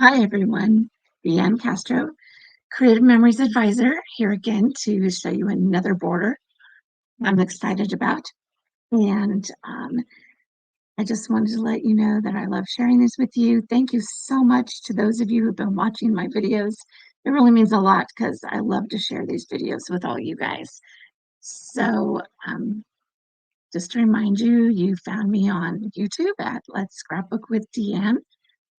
Hi, everyone. Deanne Castro, Creative Memories Advisor, here again to show you another border I'm excited about. And I just wanted to let you know that I love sharing this with you. Thank you so much to those of you who've been watching my videos. It really means a lot because I love to share these videos with all you guys. So, just to remind you, you found me on YouTube at Let's Scrapbook with Deanne.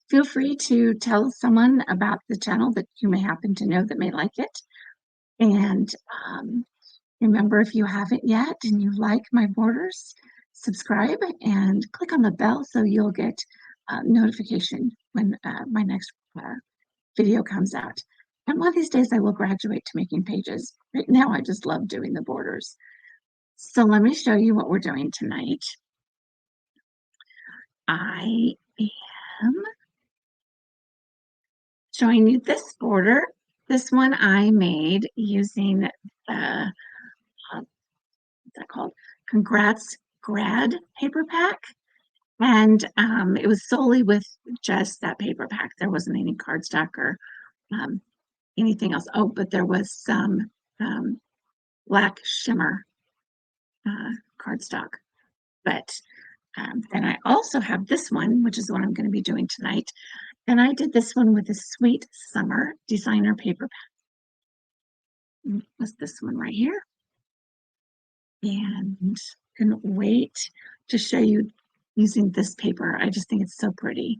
Feel free to tell someone about the channel that you may happen to know that may like it. And remember, if you haven't yet and you like my borders, subscribe and click on the bell so you'll get notification when my next video comes out. And one of these days I will graduate to making pages. Right now I just love doing the borders. So let me show you what we're doing tonight. I am showing you this border. This one I made using the, what's that called? Congrats Grad paper pack. And it was solely with just that paper pack. There wasn't any cardstock or um, anything else. Oh, but there was some black shimmer cardstock. But then I also have this one, which is what I'm going to be doing tonight. And I did this one with a Sweet Summer designer paper pack. That's this one right here. And couldn't wait to show you using this paper. I just think it's so pretty.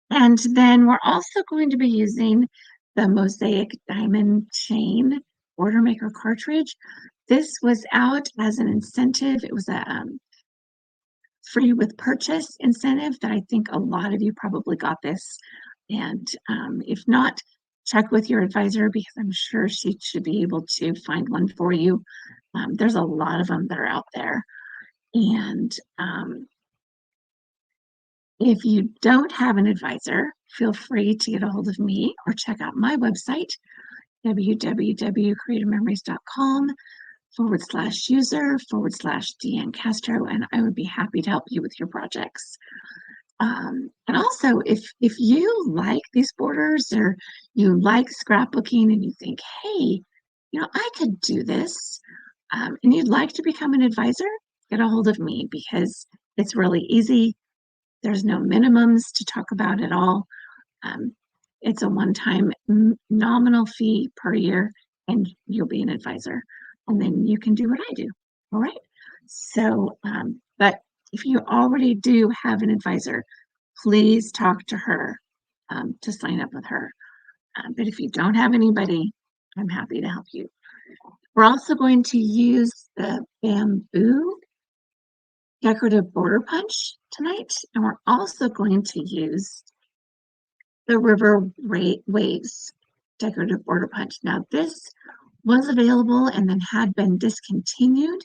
And then we're also going to be using the Mosaic Diamond Chain Order Maker cartridge. This was out as an incentive. It was a free with purchase incentive that I think a lot of you probably got this. And if not, check with your advisor because I'm sure she should be able to find one for you. There's a lot of them that are out there. And if you don't have an advisor, feel free to get a hold of me or check out my website, www.creativememories.com/user/Deanne Castro, and I would be happy to help you with your projects. And also, if you like these borders or you like scrapbooking and you think, hey, I could do this, and you'd like to become an advisor, get a hold of me because it's really easy. There's no minimums to talk about at all. Um, it's a one-time nominal fee per year, and you'll be an advisor. And then you can do what I do. All right. So, but if you already do have an advisor, please talk to her to sign up with her. But if you don't have anybody, I'm happy to help you. We're also going to use the bamboo decorative border punch tonight, and we're also going to use the River Waves decorative border punch. Now, this was available and then had been discontinued,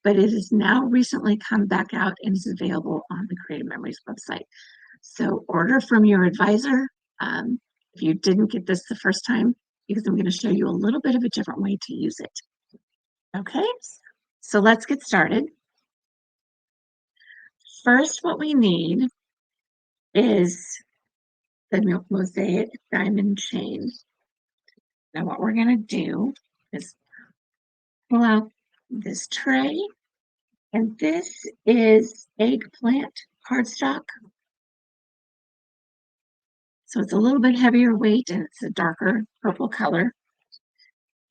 but it has now recently come back out and is available on the Creative Memories website. So order from your advisor if you didn't get this the first time, because I'm going to show you a little bit of a different way to use it. Okay, so let's get started. First, what we need is the Mosaic diamond chain. Now what we're going to do is pull out this tray, and this is eggplant cardstock. So it's a little bit heavier weight and it's a darker purple color.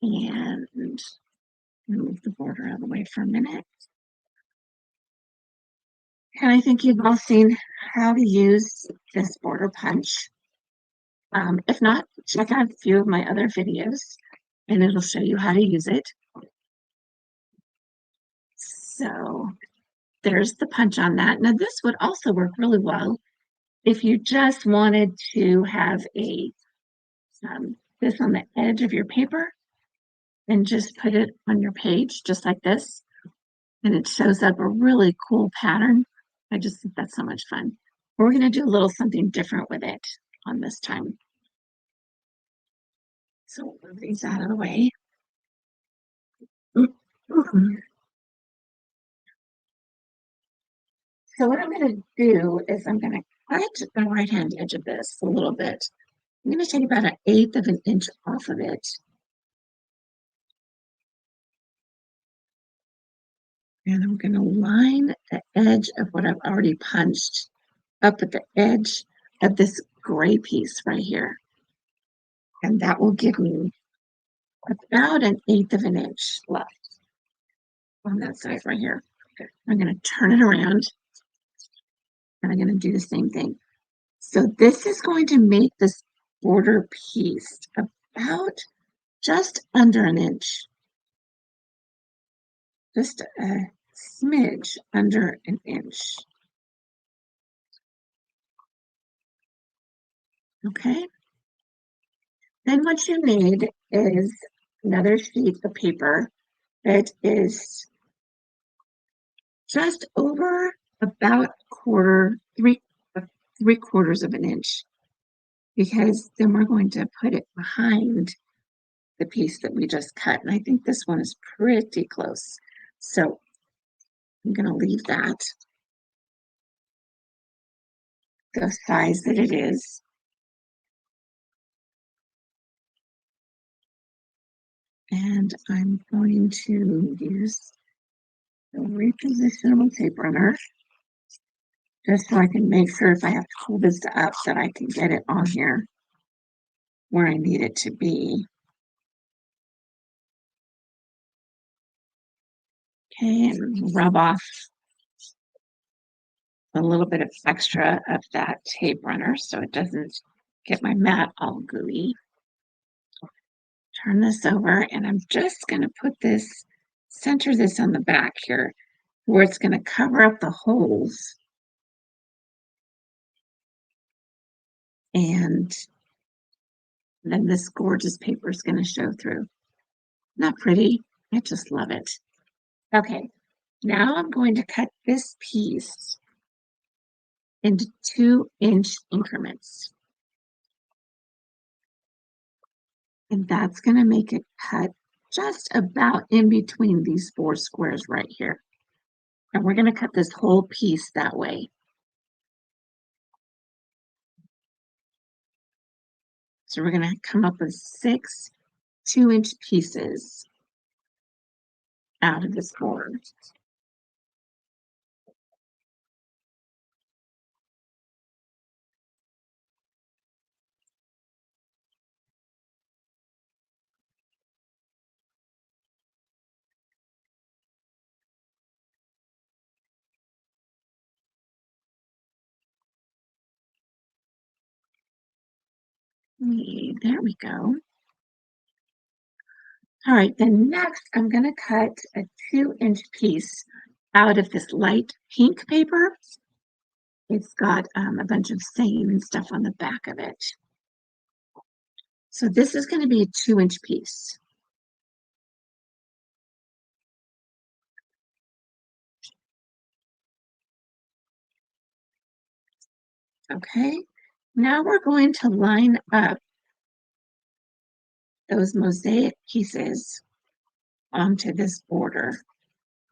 And move the border out of the way for a minute. And I think you've all seen how to use this border punch. If not, check out a few of my other videos and it'll show you how to use it. So there's the punch on that. Now this would also work really well if you just wanted to have a this on the edge of your paper and just put it on your page just like this, and it shows up a really cool pattern. I just think that's so much fun. We're going to do a little something different with it on this time. So we'll move these out of the way. So what I'm going to do is I'm going to cut the right-hand edge of this a little bit. I'm going to take about 1/8 of an inch off of it. And I'm going to line the edge of what I've already punched up at the edge of this gray piece right here. And that will give me about 1/8 of an inch left on that side right here. I'm going to turn it around and I'm going to do the same thing. So this is going to make this border piece about just under an inch, just a smidge under an inch. Okay. Then what you need is another sheet of paper that is just over about three quarters of an inch, because then we're going to put it behind the piece that we just cut. And I think this one is pretty close. So I'm going to leave that the size that it is. And I'm going to use the repositionable tape runner just so I can make sure if I have to pull this up that I can get it on here where I need it to be. Okay, and rub off a little bit of extra of that tape runner so it doesn't get my mat all gooey. Turn this over and I'm just going to put this, center this on the back here where it's going to cover up the holes. And then this gorgeous paper is going to show through. Not pretty, I just love it. Okay, now I'm going to cut this piece into 2-inch increments. And that's going to make it cut just about in between these 4 squares right here. And we're going to cut this whole piece that way. So we're going to come up with 6 2-inch pieces out of this board. There we go. All right, then next I'm going to cut a 2-inch piece out of this light pink paper. It's got a bunch of saying and stuff on the back of it. So this is going to be a 2-inch piece. Okay, now we're going to line up those mosaic pieces onto this border.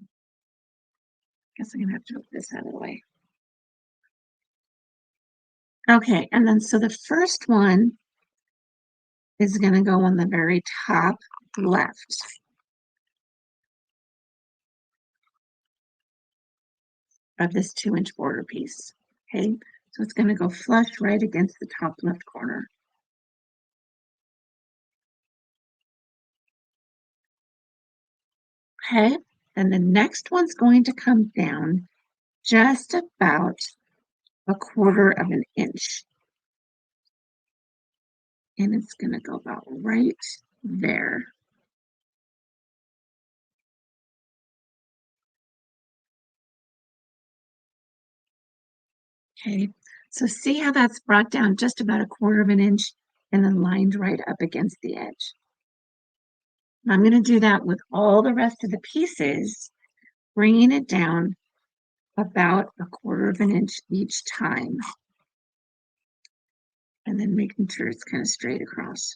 I guess I'm going to have to move this out of the way. Okay, and then so the first one is going to go on the very top left. Of this 2-inch border piece. Okay, so it's going to go flush right against the top left corner. Okay, and the next one's going to come down just about 1/4 of an inch. And it's going to go about right there. Okay, so see how that's brought down just about 1/4 of an inch and then lined right up against the edge. I'm going to do that with all the rest of the pieces, bringing it down about 1/4 of an inch each time. And then making sure it's kind of straight across.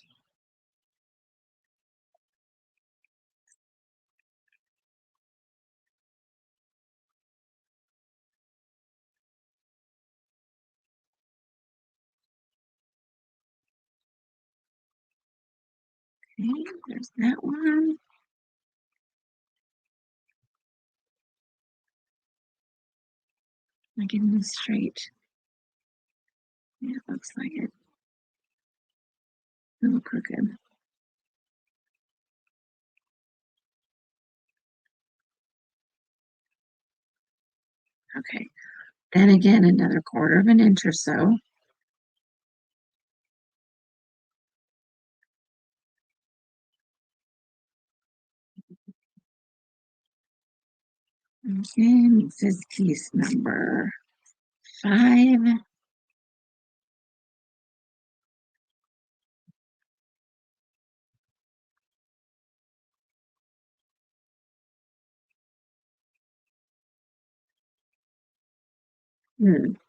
Okay, there's that one. Am I getting this straight? Yeah, it looks like it. A little crooked. Okay. Then again, another 1/4 inch or so. Okay, this is piece number 5.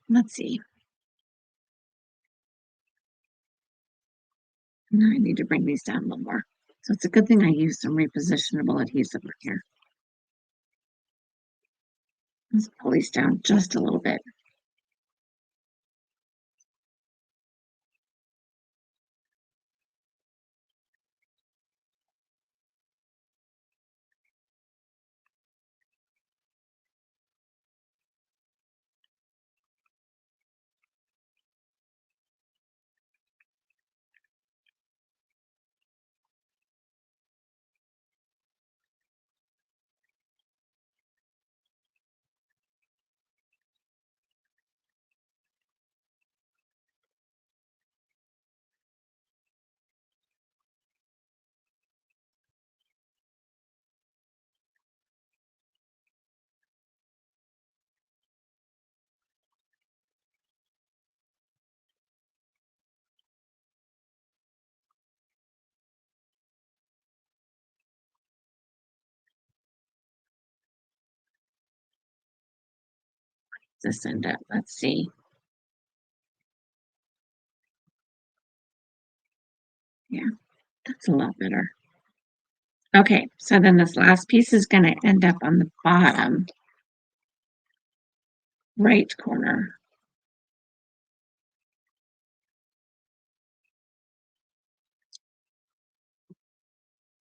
Let's see. Now I need to bring these down a little more. So it's a good thing I used some repositionable adhesive right here. Let's pull these down just a little bit. This end up. Let's see. Yeah, that's a lot better. Okay, so then this last piece is going to end up on the bottom right corner.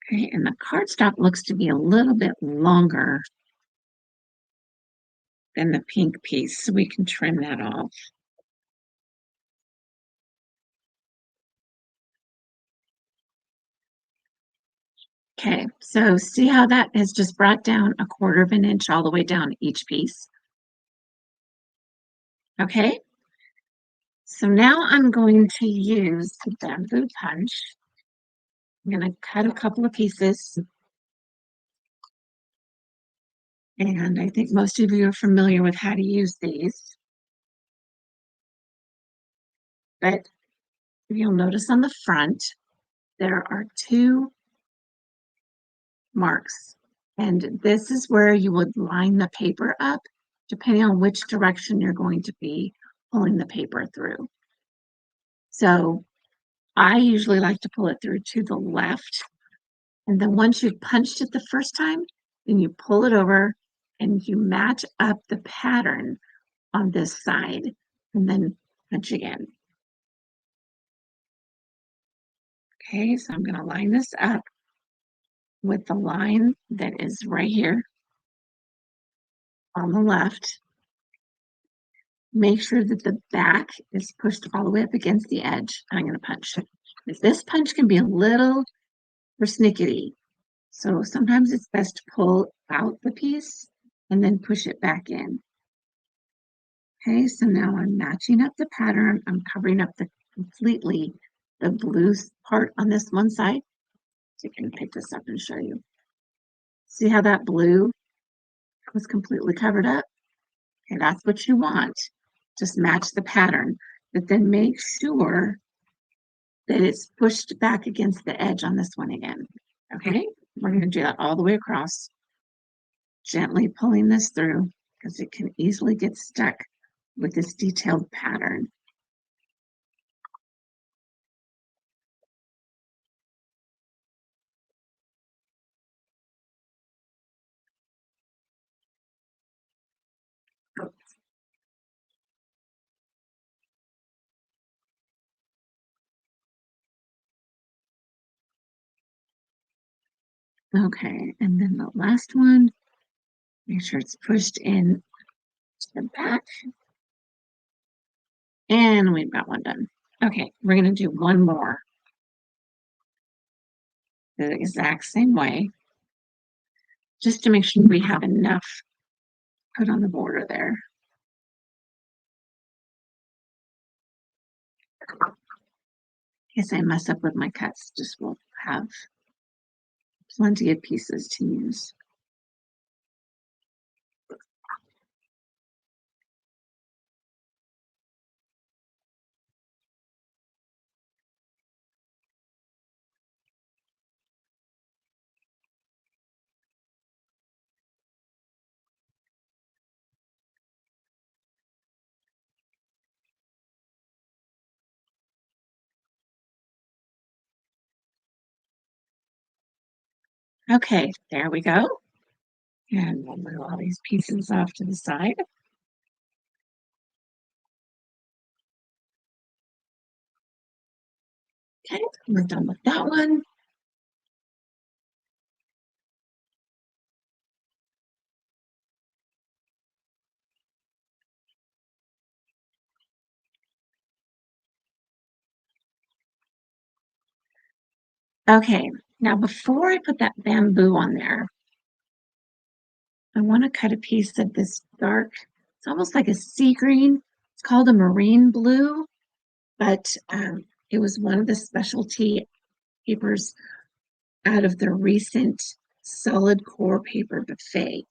Okay, and the cardstock looks to be a little bit longer than the pink piece, so we can trim that off. Okay, so see how that has just brought down a 1/4 inch all the way down each piece? Okay, so now I'm going to use the bamboo punch. I'm going to cut a couple of pieces, and I think most of you are familiar with how to use these. But you'll notice on the front, there are 2 marks, and this is where you would line the paper up, depending on which direction you're going to be pulling the paper through. So I usually like to pull it through to the left, and then once you've punched it the first time, then you pull it over and you match up the pattern on this side, and then punch again. Okay, so I'm going to line this up with the line that is right here on the left. Make sure that the back is pushed all the way up against the edge. I'm going to punch. This punch can be a little persnickety, so sometimes it's best to pull out the piece and then push it back in. Okay, so now I'm matching up the pattern. I'm covering up completely the blue part on this one side. So I can pick this up and show you. See how that blue was completely covered up? And that's what you want. Just match the pattern, but then make sure that it's pushed back against the edge on this one again. Okay, we're going to do that all the way across, gently pulling this through because it can easily get stuck with this detailed pattern. Okay, and then the last one, make sure it's pushed in to the back. And we've got one done. Okay, we're going to do one more the exact same way, just to make sure we have enough put on the border there. In case I mess up with my cuts, just we'll have plenty of pieces to use. Okay, there we go. And we'll move all these pieces off to the side. Okay, we're done with that one. Okay, now before I put that bamboo on there, I want to cut a piece of this dark, it's almost like a sea green. It's called a marine blue, but it was one of the specialty papers out of the recent solid core paper buffet.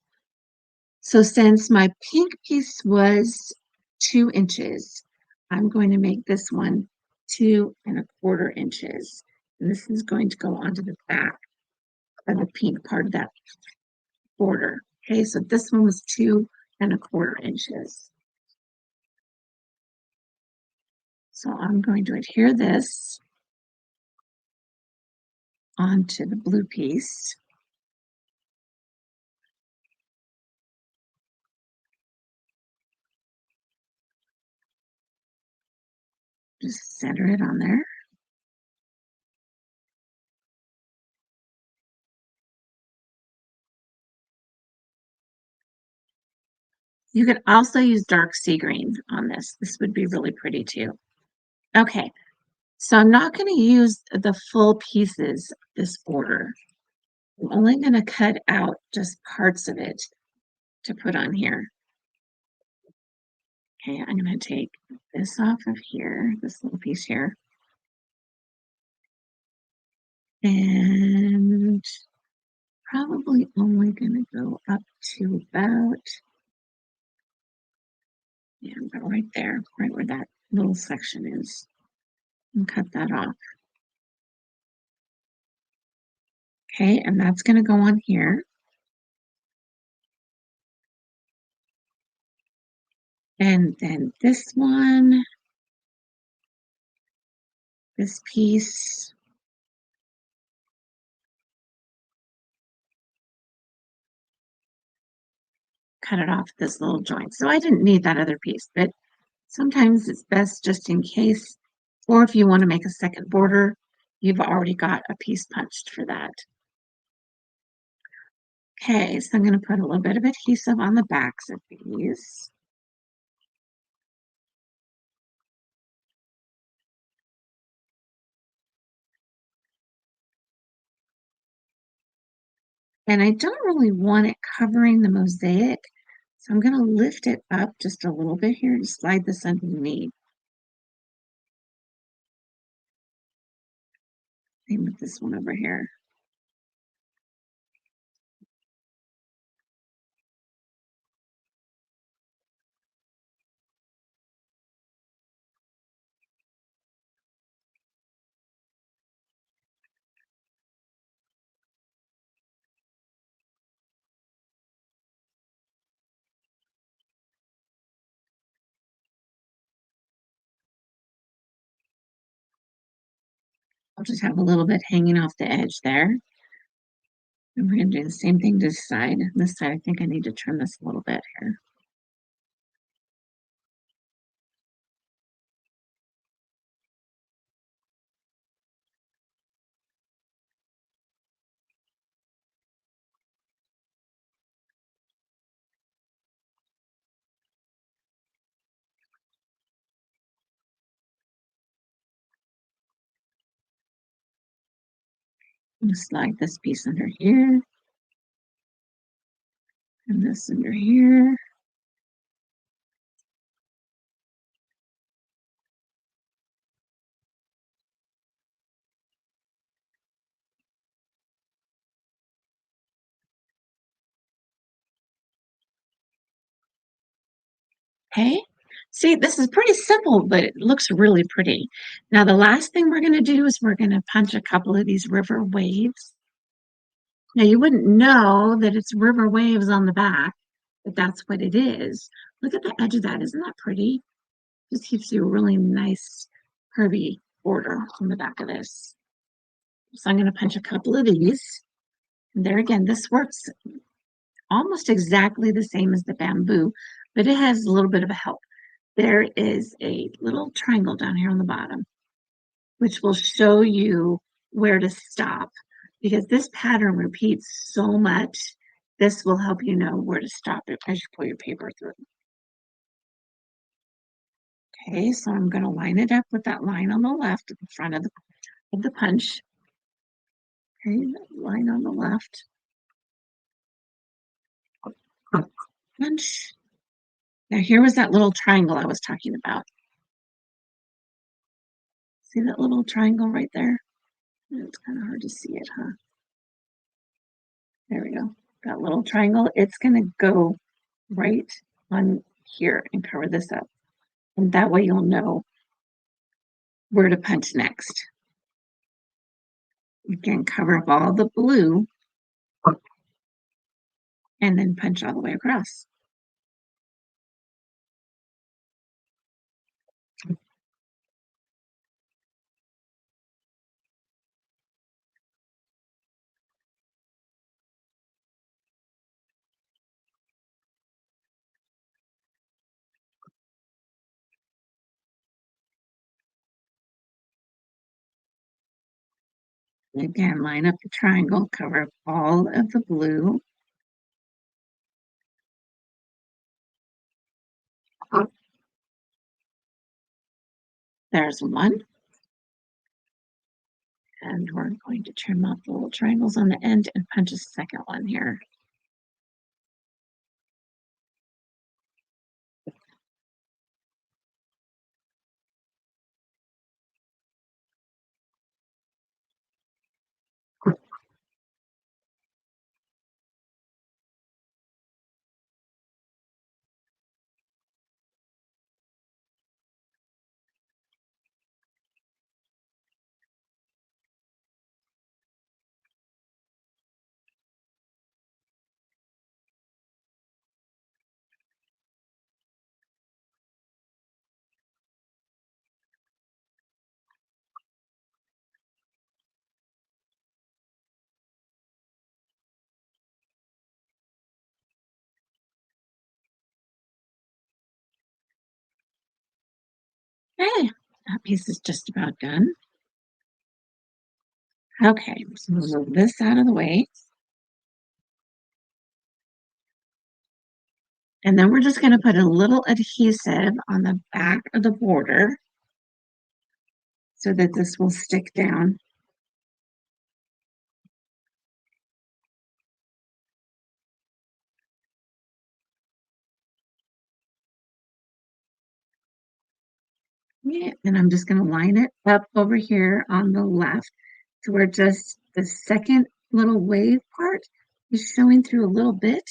So since my pink piece was 2 inches, I'm going to make this one 2¼ inches. And this is going to go onto the back of the pink part of that border. Okay, so this one was 2¼ inches. So I'm going to adhere this onto the blue piece. Just center it on there. You could also use dark sea green on this. This would be really pretty too. Okay, so I'm not going to use the full pieces of this border. I'm only going to cut out just parts of it to put on here. Okay, I'm going to take this off of here, this little piece here. And probably only going to go up to about, yeah, about right there, right where that little section is. And cut that off. Okay, and that's going to go on here. And then this one, this piece, cut it off this little joint. So I didn't need that other piece, but sometimes it's best just in case, or if you want to make a second border, you've already got a piece punched for that. Okay, so I'm going to put a little bit of adhesive on the backs of these. And I don't really want it covering the mosaic, so I'm going to lift it up just a little bit here and slide this underneath. Same with this one over here. I'll just have a little bit hanging off the edge there. And we're going to do the same thing to this side. This side, I think I need to trim this a little bit here. Slide this piece under here and this under here. Okay. See, this is pretty simple, but it looks really pretty. Now, the last thing we're going to do is we're going to punch a couple of these river waves. Now, you wouldn't know that it's river waves on the back, but that's what it is. Look at the edge of that. Isn't that pretty? Just gives you a really nice curvy border on the back of this. So I'm going to punch a couple of these. And there again, this works almost exactly the same as the bamboo, but it has a little bit of a help. There is a little triangle down here on the bottom, which will show you where to stop because this pattern repeats so much. This will help you know where to stop it as you pull your paper through. Okay, so I'm going to line it up with that line on the left at the front of the punch. Okay, that line on the left. Punch. Now here was that little triangle I was talking about. See that little triangle right there? It's kind of hard to see it, huh? There we go. That little triangle, it's going to go right on here and cover this up. And that way you'll know where to punch next. Again, cover up all the blue and then punch all the way across. Again, line up the triangle, cover up all of the blue. There's one. And we're going to trim out the little triangles on the end and punch a second one here. Okay, that piece is just about done. Okay, so move this out of the way. And then we're just going to put a little adhesive on the back of the border so that this will stick down. Yeah, and I'm just going to line it up over here on the left to where just the second little wave part is showing through a little bit.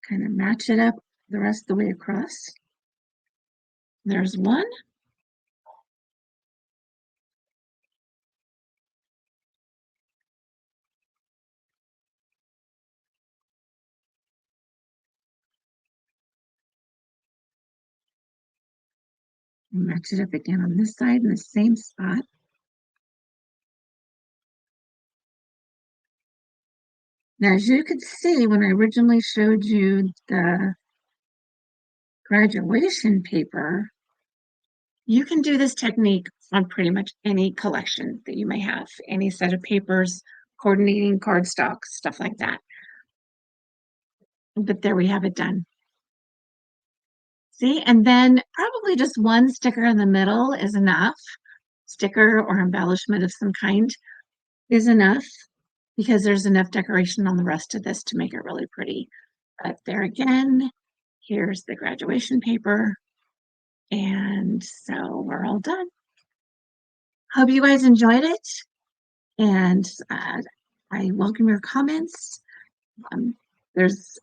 Kind of match it up the rest of the way across. There's one. Match it up again on this side in the same spot. Now, as you could see, when I originally showed you the graduation paper, you can do this technique on pretty much any collection that you may have, any set of papers, coordinating cardstock, stuff like that. But there we have it done. See, and then probably just one sticker in the middle is enough, sticker or embellishment of some kind. is enough because there's enough decoration on the rest of this to make it really pretty. But there again, here's the graduation paper. And so we're all done. Hope you guys enjoyed it. And I welcome your comments. There's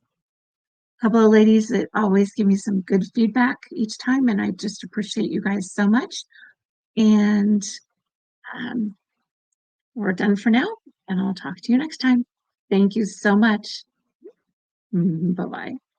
a couple of ladies that always give me some good feedback each time, and I just appreciate you guys so much. And um, we're done for now, and I'll talk to you next time. Thank you so much. Bye-bye.